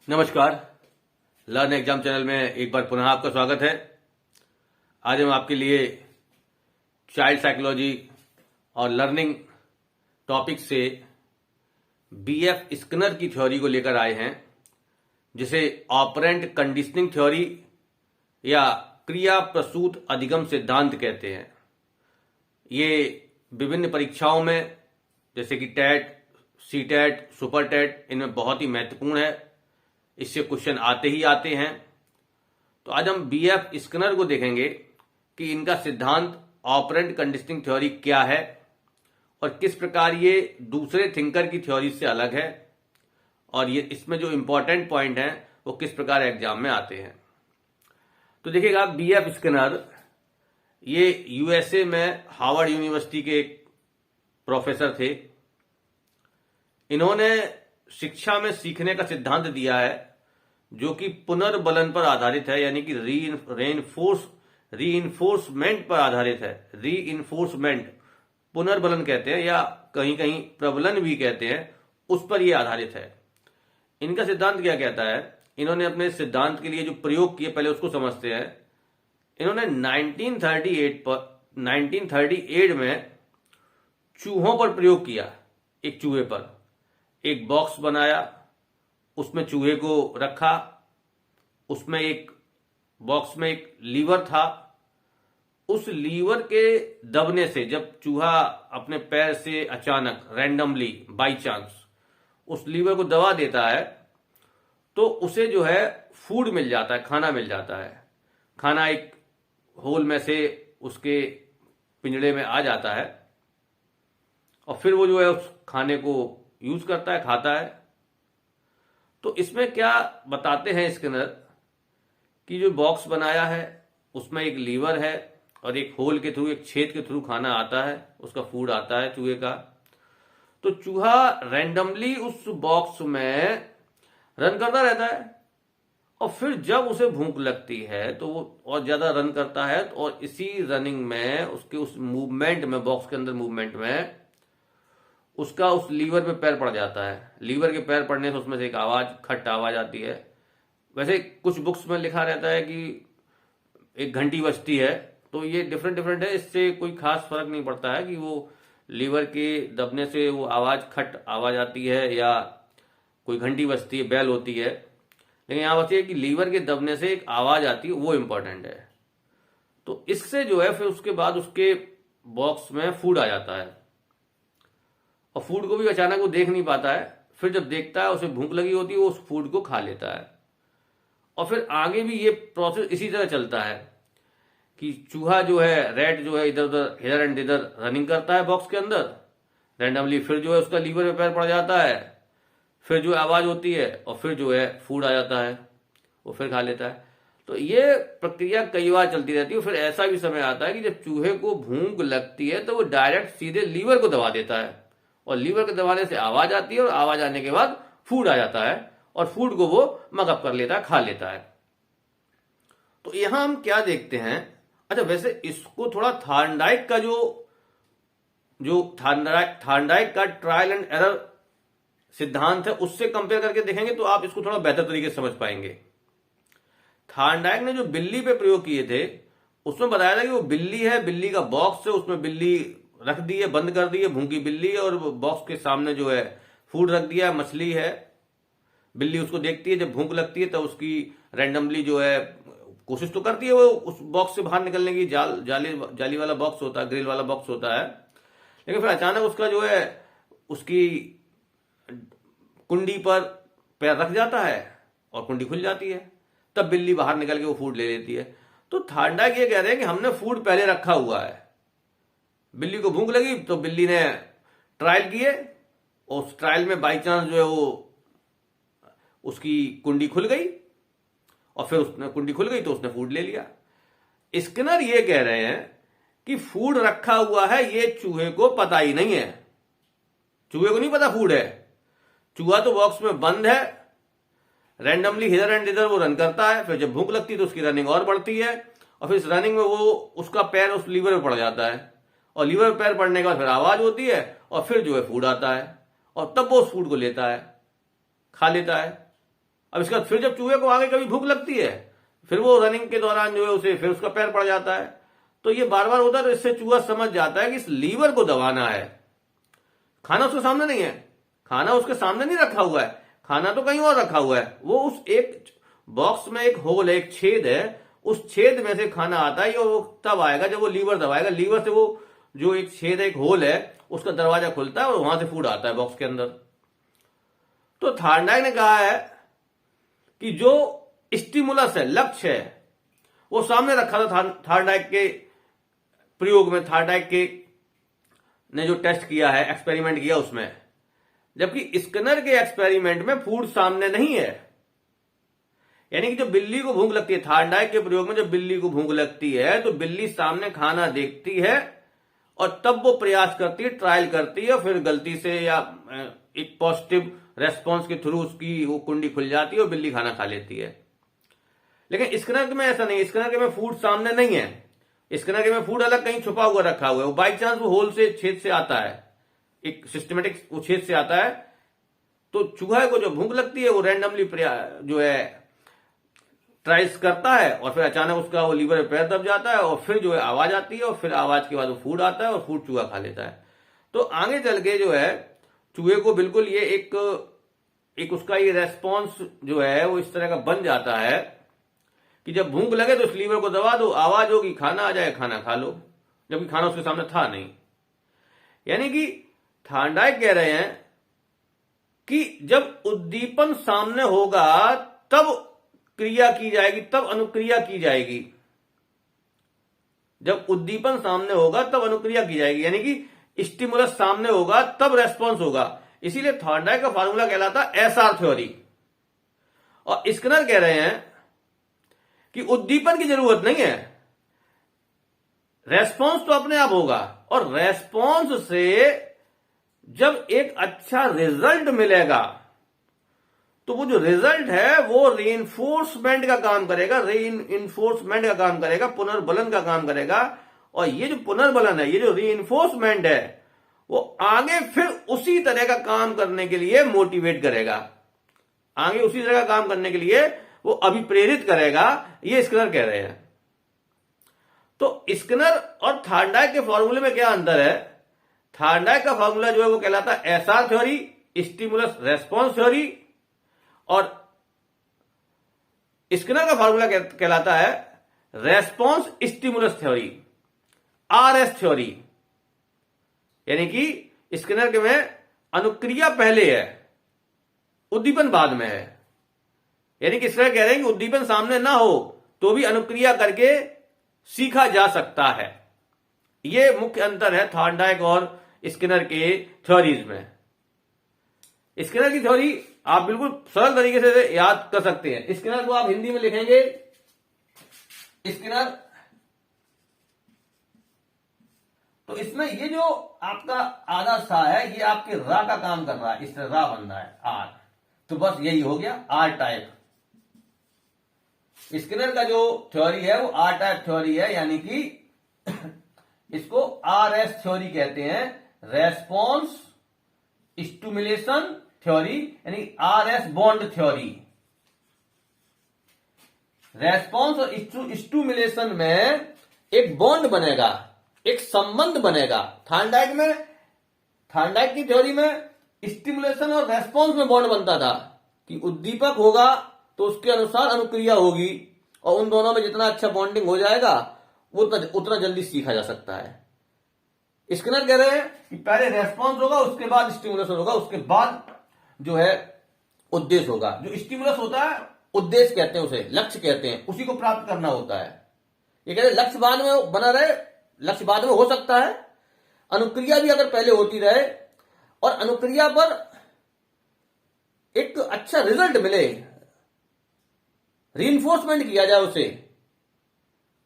नमस्कार। Learn exam channel में एक बार पुनः आपका स्वागत है। आज हम आपके लिए चाइल्ड साइकोलॉजी और लर्निंग टॉपिक से बीएफ स्किनर की थ्योरी को लेकर आए हैं, जिसे ऑपरेंट कंडीशनिंग थ्योरी या क्रिया प्रसूत अधिगम सिद्धांत कहते हैं। ये विभिन्न परीक्षाओं में जैसे कि टेट, सीटेट, सुपर टेट, इनमें बहुत ही महत्वपूर्ण है। इससे क्वेश्चन आते ही आते हैं। तो आज हम बीएफ स्किनर को देखेंगे कि इनका सिद्धांत ऑपरेंट कंडीशनिंग थ्योरी क्या है और किस प्रकार ये दूसरे थिंकर की थ्योरी से अलग है, और ये इसमें जो इंपॉर्टेंट पॉइंट हैं वो किस प्रकार एग्जाम में आते हैं। तो देखिएगा, बीएफ स्किनर ये यूएसए में हार्वर्ड यूनिवर्सिटी के एक प्रोफेसर थे। इन्होंने शिक्षा में सीखने का सिद्धांत दिया है जो कि पुनर्बलन पर आधारित है, यानी कि रीइंफोर्समेंट पर आधारित है। रीइंफोर्समेंट, पुनर्बलन कहते हैं या कहीं कहीं प्रबलन भी कहते हैं, उस पर यह आधारित है। इनका सिद्धांत क्या कहता है? इन्होंने अपने सिद्धांत के लिए जो प्रयोग किए पहले उसको समझते हैं। इन्होंने 1938 में चूहों पर प्रयोग किया। एक चूहे पर एक बॉक्स बनाया, उसमें चूहे को रखा, उसमें एक बॉक्स में एक लीवर था। उस लीवर के दबने से जब चूहा अपने पैर से अचानक रैंडमली बाई चांस उस लीवर को दबा देता है तो उसे जो है फूड मिल जाता है, खाना मिल जाता है। खाना एक होल में से उसके पिंजड़े में आ जाता है और फिर वो जो है उस खाने को यूज करता है, खाता है। तो इसमें क्या बताते हैं स्किनर कि जो बॉक्स बनाया है उसमें एक लीवर है और एक होल के थ्रू, एक छेद के थ्रू खाना आता है, उसका फूड आता है चूहे का। तो चूहा रैंडमली उस बॉक्स में रन करता रहता है और फिर जब उसे भूख लगती है तो वो और ज्यादा रन करता है, और इसी रनिंग में उसके उस मूवमेंट में, बॉक्स के अंदर मूवमेंट में उसका उस लीवर पे पैर पड़ जाता है। लीवर के पैर पड़ने से उसमें से एक आवाज, खट आवाज आती है। वैसे कुछ बुक्स में लिखा रहता है कि एक घंटी बजती है, तो ये डिफरेंट है। इससे कोई खास फर्क नहीं पड़ता है कि वो लीवर के दबने से वो आवाज, खट आवाज आती है या कोई घंटी बजती है, बेल होती है। लेकिन यहाँ बात यह है कि लीवर के दबने से एक आवाज आती है, वो इंपॉर्टेंट है। तो इससे जो है फिर उसके बाद उसके बॉक्स में फूड आ जाता है, और फूड को भी अचानक वो देख नहीं पाता है। फिर जब देखता है, उसे भूख लगी होती है, वो उस फूड को खा लेता है। और फिर आगे भी ये प्रोसेस इसी तरह चलता है कि चूहा जो है, रैट जो है, इधर उधर हिधर एंड इधर रनिंग करता है बॉक्स के अंदर रैंडमली। फिर जो है उसका लीवर में पैर पड़ जाता है, फिर जो आवाज होती है और फिर जो है फूड आ जाता है, वो फिर खा लेता है। तो ये प्रक्रिया कई बार चलती रहती है। फिर ऐसा भी समय आता है कि जब चूहे को भूख लगती है तो वो डायरेक्ट सीधे लीवर को दबा देता है, और लीवर के दबाने से आवाज आती है, और आवाज आने के बाद फूड आ जाता है, और फूड को वो मगअप कर लेता है, खा लेता है। तो यहां हम क्या देखते हैं? अच्छा, वैसे इसको थोड़ा थार्नडाइक का थार्नडाइक का ट्रायल एंड एरर सिद्धांत है, उससे कंपेयर करके देखेंगे तो आप इसको थोड़ा बेहतर तरीके से समझ पाएंगे। थार्नडाइक ने जो बिल्ली पे प्रयोग किए थे उसमें बताया था कि वो बिल्ली है, बिल्ली का बॉक्स है, उसमें बिल्ली रख दी है, बंद कर दी है, भूखी बिल्ली है, और बॉक्स के सामने जो है फूड रख दिया है, मछली है। बिल्ली उसको देखती है, जब भूख लगती है तो उसकी रैंडमली जो है कोशिश तो करती है वो उस बॉक्स से बाहर निकलने की। जाली वाला बॉक्स होता है, ग्रिल वाला बॉक्स होता है। लेकिन फिर अचानक उसका जो है उसकी कुंडी पर पैर रख जाता है और कुंडी खुल जाती है, तब बिल्ली बाहर निकल के वो फूड ले लेती है। तो थार्नडाइक ये कह रहे हैं कि हमने फूड पहले रखा हुआ है, बिल्ली को भूख लगी तो बिल्ली ने ट्रायल किए, और उस ट्रायल में बाई चांस जो है वो उसकी कुंडी खुल गई, और फिर उसने कुंडी खुल गई तो उसने फूड ले लिया। स्किनर ये कह रहे हैं कि फूड रखा हुआ है, ये चूहे को पता ही नहीं है। चूहे को नहीं पता फूड है। चूहा तो बॉक्स में बंद है, रैंडमली इधर एंड इधर वो रन करता है। फिर जब भूख लगती है तो उसकी रनिंग और बढ़ती है, और फिर इस रनिंग में वो उसका पैर उस लीवर में पड़ जाता है, और लीवर में पैर पड़ने के बाद फिर आवाज होती है, और फिर जो है फूड आता है, और तब वो उस फूड को लेता है, खा लेता है। अब इसका फिर जब चूहे को आगे कभी भूख लगती है, फिर वो रनिंग के दौरान जो है उसे फिर उसका पैर पड़ जाता है। तो ये बार बार होता है, तो इससे चूहा समझ जाता है कि इस लीवर को दबाना है। खाना उसके सामने नहीं है, खाना उसके सामने नहीं रखा हुआ है, खाना तो कहीं और रखा हुआ है। वो उस एक बॉक्स में एक होल है, एक छेद है, उस छेद में से खाना आता है और वो तब आएगा जब वो लीवर दबाएगा। लीवर से वो जो एक छेद है, एक होल है, उसका दरवाजा खुलता है और वहां से फूड आता है बॉक्स के अंदर। तो थार्डाइक ने कहा है कि जो स्टिमुलस है, लक्ष्य है, वो सामने रखा था थार्डाइक के प्रयोग में। थार्डाइक के ने जो टेस्ट किया है, एक्सपेरिमेंट किया उसमें, जबकि स्किनर के एक्सपेरिमेंट में फूड सामने नहीं है। यानी कि जब बिल्ली को भूख लगती है, थार्डाइक के प्रयोग में जब बिल्ली को भूख लगती है तो बिल्ली सामने खाना देखती है और तब वो प्रयास करती है, ट्रायल करती है, फिर गलती से या एक पॉजिटिव रेस्पॉन्स के थ्रू उसकी वो कुंडी खुल जाती है और बिल्ली खाना खा लेती है। लेकिन स्किनर में ऐसा नहीं, स्किनर के में फूड सामने नहीं है, स्किनर के में फूड अलग कहीं छुपा हुआ रखा हुआ है। वो बाई चांस वो होल से, छेद से आता है, एक सिस्टमेटिक वो छेद से आता है। तो चूहे को जो भूख लगती है वो रैंडमली जो है ट्राइस करता है और फिर अचानक उसका वो लीवर में पैर दब जाता है और फिर जो है आवाज आती है और फिर आवाज के बाद वो फूड आता है और फूड चूहा खा लेता है। तो आगे चल के जो है चूहे को बिल्कुल ये एक उसका ये रेस्पॉन्स जो है वो इस तरह का बन जाता है कि जब भूख लगे तो उस लीवर को दबा दो, आवाज होगी, खाना आ जाए, खाना खा लो, जबकि खाना उसके सामने था नहीं। यानी कि थार्डाइक कह रहे हैं कि जब उद्दीपन सामने होगा तब क्रिया की जाएगी, तब अनुक्रिया की जाएगी। जब उद्दीपन सामने होगा तब अनुक्रिया की जाएगी, यानी कि स्टिमुलस सामने होगा तब रेस्पॉन्स होगा। इसीलिए थार्डाइक का फार्मूला कहलाता है एसआर थ्योरी। और स्किनर कह रहे हैं कि उद्दीपन की जरूरत नहीं है, रेस्पॉन्स तो अपने आप होगा। और रेस्पॉन्स से जब एक अच्छा रिजल्ट मिलेगा तो वो जो रिजल्ट है वो रीइंफोर्समेंट का काम करेगा, रीइंफोर्समेंट का काम करेगा, पुनर्बलन का काम करेगा। और ये जो पुनर्बलन है, ये जो रीइंफोर्समेंट है, वो आगे फिर उसी तरह का काम करने के लिए मोटिवेट करेगा, आगे उसी तरह का काम करने के लिए वो अभिप्रेरित करेगा। ये स्किनर कह रहे हैं। तो स्किनर और थार्डाइक के फॉर्मूले में क्या अंतर है? थार्डाइक का फॉर्मूला जो है वो कहलाता है SR theory, stimulus response theory, और स्किनर का फॉर्मूला कहलाता है response stimulus theory, RS theory. यानी कि स्किनर के में अनुक्रिया पहले है, उद्दीपन बाद में है। यानी कि स्किनर कह रहे हैं कि उद्दीपन सामने ना हो तो भी अनुक्रिया करके सीखा जा सकता है। यह मुख्य अंतर है थार्डाइक और स्किनर के थ्योरीज में। स्किनर की थ्योरी आप बिल्कुल सरल तरीके से याद कर सकते हैं। स्किनर को आप हिंदी में लिखेंगे स्किनर, तो इसमें ये जो आपका आधा सा है ये आपके रा का काम कर रहा है, इस तरह रा बन रहा है आर, तो बस यही हो गया आर टाइप। स्किनर का जो थ्योरी है वो आर टाइप थ्योरी है, यानी कि इसको आरएस थ्योरी कहते हैं, रेस्पॉन्स स्टिमुलेशन थ्योरी, यानी आरएस बॉन्ड थ्योरी। रेस्पॉन्स और स्टिमुलेशन में एक बॉन्ड बनेगा, एक संबंध बनेगा। थार्डाइक की थ्योरी में स्टिमुलेशन और रेस्पॉन्स में बॉन्ड बनता था कि उद्दीपक होगा तो उसके अनुसार अनुक्रिया होगी, और उन दोनों में जितना अच्छा बॉन्डिंग हो जाएगा वो उतना जल्दी सीखा जा सकता है। स्किनर कह रहे हैं कि पहले रेस्पॉन्स होगा, उसके बाद स्टिमुलेशन होगा, उसके बाद जो है उद्देश्य होगा। जो स्टिमुलस होता है उद्देश्य कहते हैं, उसे लक्ष्य कहते हैं, उसी को प्राप्त करना होता है। ये कहते हैं लक्ष्य बाद में बना रहे, लक्ष्य बाद में हो सकता है, अनुक्रिया भी अगर पहले होती रहे और अनुक्रिया पर एक अच्छा रिजल्ट मिले, रीइंफोर्समेंट किया जाए,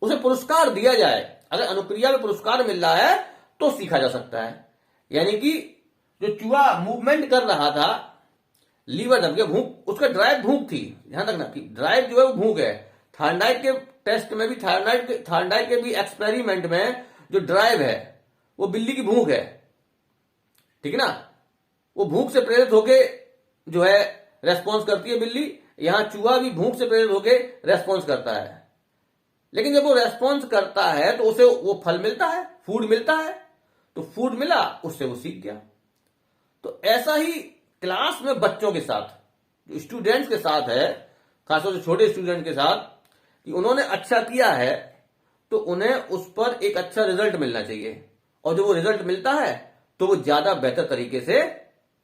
उसे पुरस्कार दिया जाए। अगर अनुक्रिया में पुरस्कार मिल रहा है तो सीखा जा सकता है। यानी कि जो चूहा मूवमेंट कर रहा था, लीवर दब गया, भूख, उसका ड्राइव भूख थी, ध्यान रखना कि ड्राइव जो है वो भूख है। थार्डाइक के टेस्ट में भी, थार्डाइक के भी एक्सपेरिमेंट में जो ड्राइव है वो बिल्ली की भूख है, ठीक है ना। वो भूख से प्रेरित होके जो है रेस्पॉन्स करती है बिल्ली, यहां चूहा भी भूख से प्रेरित होकर रेस्पॉन्स करता है, लेकिन जब वो रेस्पॉन्स करता है तो उसे वो फल मिलता है, फूड मिलता है, तो फूड मिला, उससे वो सीख गया। तो ऐसा ही क्लास में बच्चों के साथ, जो स्टूडेंट्स के साथ है, खासतौर से छोटे स्टूडेंट के साथ, कि उन्होंने अच्छा किया है तो उन्हें उस पर एक अच्छा रिजल्ट मिलना चाहिए, और जब वो रिजल्ट मिलता है तो वो ज्यादा बेहतर तरीके से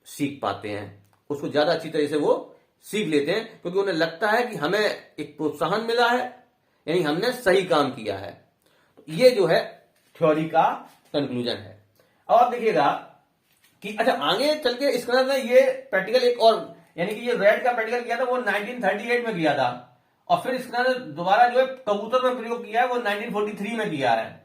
सीख पाते हैं, उसको ज्यादा अच्छी तरह से वो सीख लेते हैं, क्योंकि उन्हें लगता है कि हमें एक प्रोत्साहन मिला है, यानी हमने सही काम किया है। तो ये जो है थ्योरी का कंक्लूजन है। अब आप देखिएगा कि अच्छा आगे चल के स्किनर ने ये प्रैक्टिकल एक और, यानी कि ये रेड का प्रैक्टिकल किया था वो 1938 में किया था, और फिर स्किनर ने दोबारा जो है कबूतर में प्रयोग किया है वो 1943 में किया है।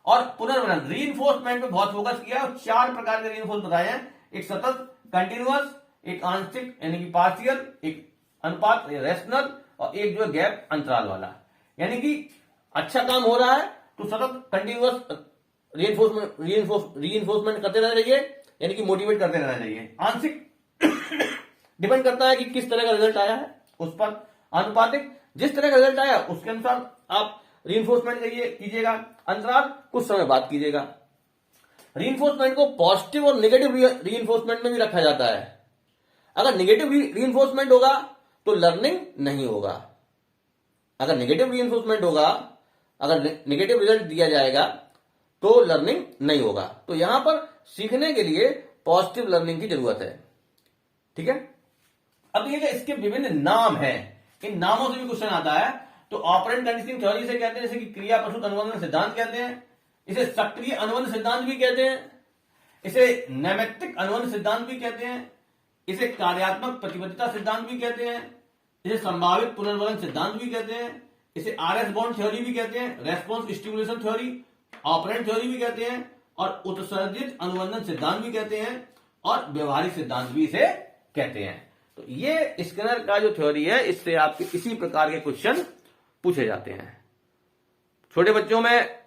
और पुनर्वनन रीइंफोर्समेंट पे बहुत फोकस किया है, और 4 प्रकार के रीइंफोर्स बताए हैं, एक सतत कंटिन्यूअस, एक आंशिक यानी कि पार्शियल, एक अनुपात रेशनल, और एक जो है गैप अंतराल वाला। यानी कि अच्छा काम हो रहा है तो सतत कंटिन्यूअस रीइंफोर्समेंट करते रहना चाहिए, यानी कि मोटिवेट करते रहना चाहिए। आंशिक डिपेंड करता है कि किस तरह का रिजल्ट आया है उस पर। अनुपातिक, जिस तरह का रिजल्ट आया उसके अनुसार आप रीइंफोर्समेंट कीजिएगा। अंतराल कुछ समय बाद कीजिएगा। रीइंफोर्समेंट को पॉजिटिव और नेगेटिव रीइंफोर्समेंट में भी रखा जाता है। अगर नेगेटिव रीइंफोर्समेंट होगा तो लर्निंग नहीं होगा, अगर नेगेटिव रीइंफोर्समेंट होगा, अगर नेगेटिव रिजल्ट दिया जाएगा तो लर्निंग नहीं होगा। तो यहां पर सीखने के लिए पॉजिटिव लर्निंग की जरूरत है। ठीक है, अब देखिएगा इसके विभिन्न नाम हैं, इन नामों से भी क्वेश्चन आता है। तो ऑपरेंट कंडीशनिंग थ्योरी से कहते हैं, जैसे कि क्रिया प्रसूत अनुबंधन सिद्धांत कहते हैं, इसे सक्रिय अनुबंध सिद्धांत भी कहते हैं, इसे नैमित्तिक अनुबंध सिद्धांत भी कहते हैं, इसे कार्यात्मक प्रतिबद्धता सिद्धांत भी कहते हैं, इसे संभावित पुनर्वलन सिद्धांत भी कहते हैं, इसे आरएस बॉन्ड थ्योरी भी कहते हैं, response stimulation theory, operant theory भी कहते हैं, और उत्सर्जित अनुबंधन सिद्धांत भी कहते हैं, और व्यवहारिक सिद्धांत भी इसे कहते हैं। तो ये स्किनर का जो थ्योरी है, इससे आपके इसी प्रकार के क्वेश्चन पूछे जाते हैं। छोटे बच्चों में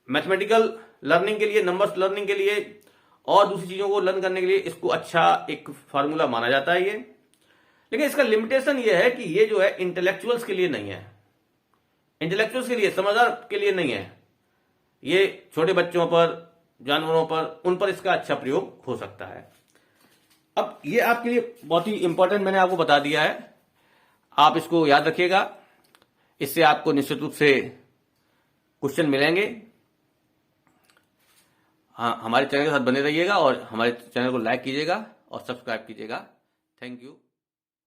मैथमेटिकल लर्निंग के लिए, नंबर्स लर्निंग के लिए और दूसरी चीजों को लर्न करने के लिए इसको अच्छा एक फार्मूला माना जाता है ये। लेकिन इसका लिमिटेशन ये है कि ये जो है इंटेलेक्चुअल्स के लिए नहीं है, इंटेलेक्चुअल्स के लिए, समझदार के लिए नहीं है। ये छोटे बच्चों पर, जानवरों पर, उन पर इसका अच्छा प्रयोग हो सकता है। अब ये आपके लिए बहुत ही इंपॉर्टेंट मैंने आपको बता दिया है, आप इसको याद रखिएगा, इससे आपको निश्चित रूप से क्वेश्चन मिलेंगे। हाँ, हमारे चैनल के साथ बने रहिएगा और हमारे चैनल को लाइक कीजिएगा और सब्सक्राइब कीजिएगा। Thank you.